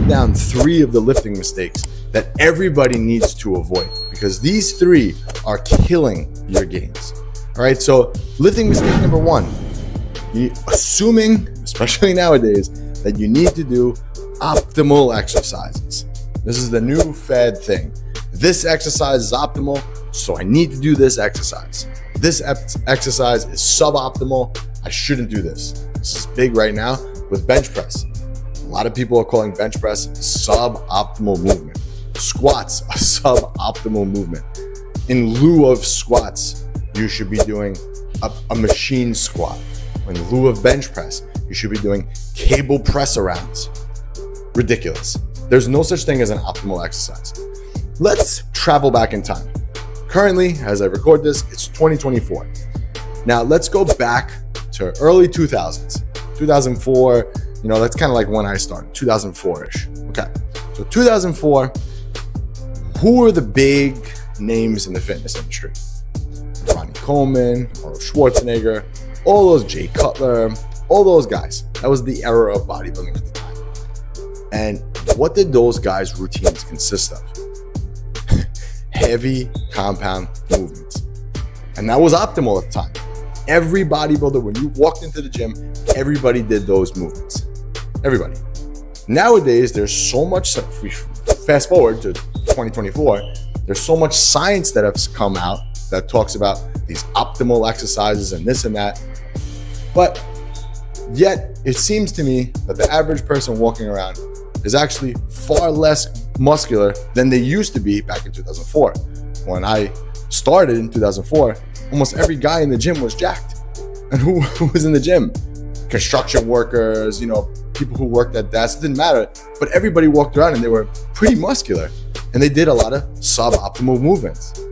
wrote down 3 of the lifting mistakes that everybody needs to avoid, because these 3 are killing your gains. All right, so lifting mistake number 1, assuming, especially nowadays, that you need to do optimal exercises. This is the new fad thing. This exercise is optimal, so I need to do this exercise. This exercise is suboptimal. I shouldn't do this. This is big right now with bench press. A lot of people are calling bench press suboptimal movement. Squats a suboptimal movement. In lieu of squats, you should be doing a machine squat. In lieu of bench press, you should be doing cable press arounds. Ridiculous. There's no such thing as an optimal exercise. Let's travel back in time. Currently, as I record this, it's 2024. Now let's go back to early 2000s. 2004, that's kind of like when I started, 2004-ish. Okay, so 2004, who were the big names in the fitness industry? Ronnie Coleman, Arnold Schwarzenegger, all those, Jay Cutler, all those guys. That was the era of bodybuilding at the time. And what did those guys' routines consist of? Heavy compound movements. And that was optimal at the time. Every bodybuilder, when you walked into the gym, everybody did those movements. Everybody. Nowadays, there's so much, if we fast forward to 2024, there's so much science that has come out that talks about these optimal exercises and this and that. But yet, it seems to me that the average person walking around is actually far less muscular than they used to be back in 2004. When I started in 2004, almost every guy in the gym was jacked. And who was in the gym? Construction workers, people who worked at desks, it didn't matter. But everybody walked around and they were pretty muscular. And they did a lot of suboptimal movements.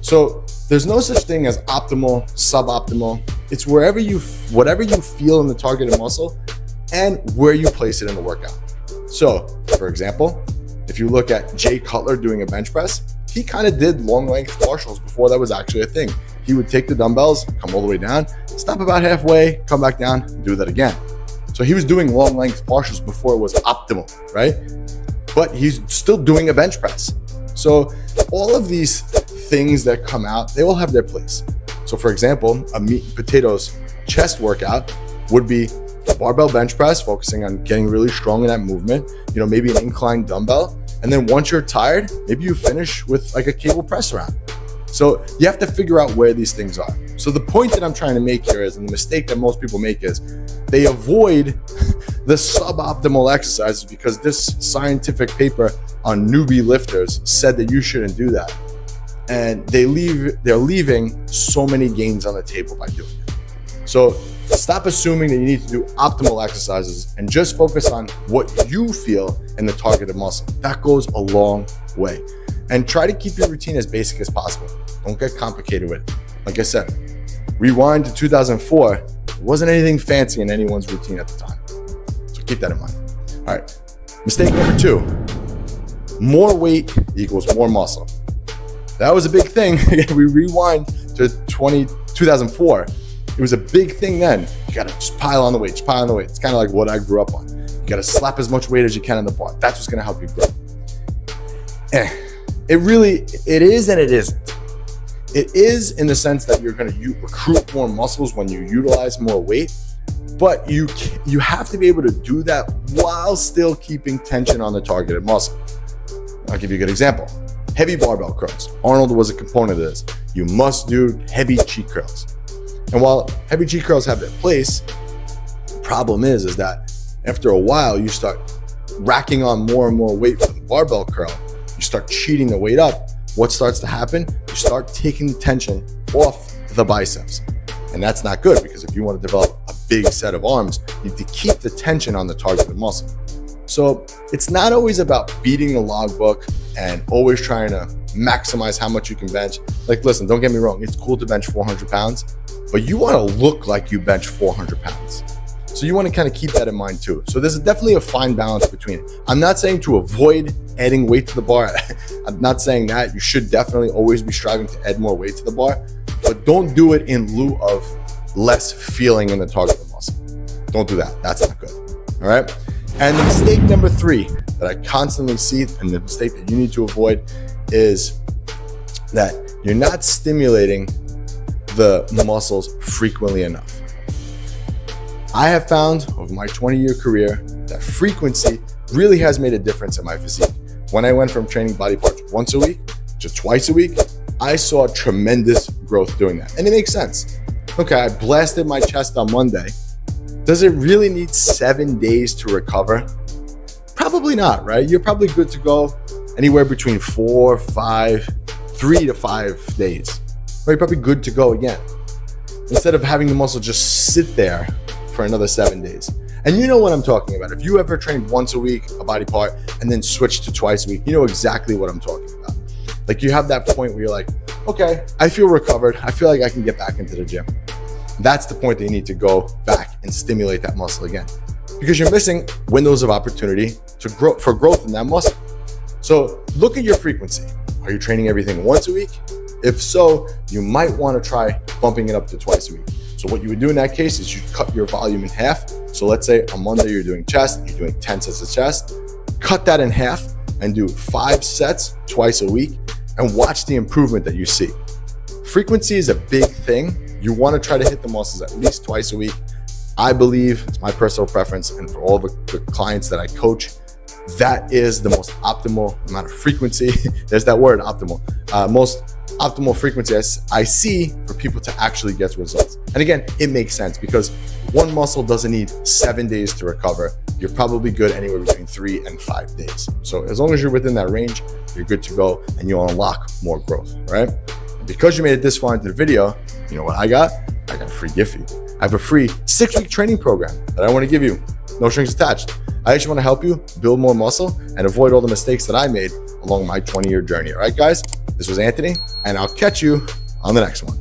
So there's no such thing as optimal, suboptimal. It's whatever you feel in the targeted muscle and where you place it in the workout. So, for example, if you look at Jay Cutler doing a bench press, he kind of did long length partials before that was actually a thing. He would take the dumbbells, come all the way down, stop about halfway, come back down, and do that again. So he was doing long length partials before it was optimal, right? But he's still doing a bench press. So all of these things that come out, they all have their place. So for example, a meat and potatoes chest workout would be a barbell bench press, focusing on getting really strong in that movement, maybe an inclined dumbbell. And then once you're tired, maybe you finish with like a cable press around. So you have to figure out where these things are. So the point that I'm trying to make here is, and the mistake that most people make is, they avoid the suboptimal exercises because this scientific paper on newbie lifters said that you shouldn't do that. And they're leaving so many gains on the table by doing it. So stop assuming that you need to do optimal exercises and just focus on what you feel in the targeted muscle. That goes a long way. And try to keep your routine as basic as possible. Don't get complicated with it. Like I said, rewind to 2004. There wasn't anything fancy in anyone's routine at the time. So keep that in mind. All right, mistake number 2. More weight equals more muscle. That was a big thing. We rewind to 2004. It was a big thing then. You gotta just pile on the weight, It's kind of like what I grew up on. You gotta slap as much weight as you can on the bar. That's what's gonna help you grow. It is and it isn't. It is in the sense that you're gonna recruit more muscles when you utilize more weight, but you have to be able to do that while still keeping tension on the targeted muscle. I'll give you a good example. Heavy barbell curls. Arnold was a component of this. You must do heavy cheek curls. And while heavy cheek curls have their place, the problem is that after a while, you start racking on more and more weight for the barbell curl. You start cheating the weight up. What starts to happen? You start taking the tension off the biceps. And that's not good, because if you want to develop a big set of arms, you need to keep the tension on the targeted muscle. So it's not always about beating the logbook and always trying to maximize how much you can bench. Like, listen, don't get me wrong. It's cool to bench 400 pounds, but you want to look like you bench 400 pounds. So you want to kind of keep that in mind too. So there's definitely a fine balance between it. I'm not saying to avoid adding weight to the bar. I'm not saying that. You should definitely always be striving to add more weight to the bar, but don't do it in lieu of less feeling in the targeted muscle. Don't do that. That's not good. All right. And the mistake number 3 that I constantly see, and the mistake that you need to avoid, is that you're not stimulating the muscles frequently enough. I have found over my 20-year career that frequency really has made a difference in my physique. When I went from training body parts once a week to twice a week, I saw tremendous growth doing that. And it makes sense. Okay, I blasted my chest on Monday. Does it really need 7 days to recover? Probably not, right? You're probably good to go anywhere between 3 to 5 days. Right? You're probably good to go again. Instead of having the muscle just sit there for another 7 days. And you know what I'm talking about. If you ever trained once a week, a body part, and then switched to twice a week, you know exactly what I'm talking about. Like you have that point where you're like, okay, I feel recovered. I feel like I can get back into the gym. That's the point that you need to go back and stimulate that muscle again, because you're missing windows of opportunity to grow for growth in that muscle. So look at your frequency. Are you training everything once a week? If so, you might want to try bumping it up to twice a week. So what you would do in that case is you cut your volume in half. So let's say on Monday you're doing chest, you're doing 10 sets of chest, cut that in half and do 5 sets twice a week and watch the improvement that you see. Frequency is a big thing. You want to try to hit the muscles at least twice a week. I believe, it's my personal preference, and for all the clients that I coach, that is the most optimal amount of frequency. There's that word, optimal. Most optimal frequency I see for people to actually get results. And again, it makes sense because one muscle doesn't need 7 days to recover. You're probably good anywhere between 3 and 5 days. So as long as you're within that range, you're good to go and you'll unlock more growth, right? And because you made it this far into the video, you know what I got? I got a free gift for you. I have a free 6-week training program that I want to give you. No strings attached. I just want to help you build more muscle and avoid all the mistakes that I made along my 20-year journey. All right, guys, this was Anthony, and I'll catch you on the next one.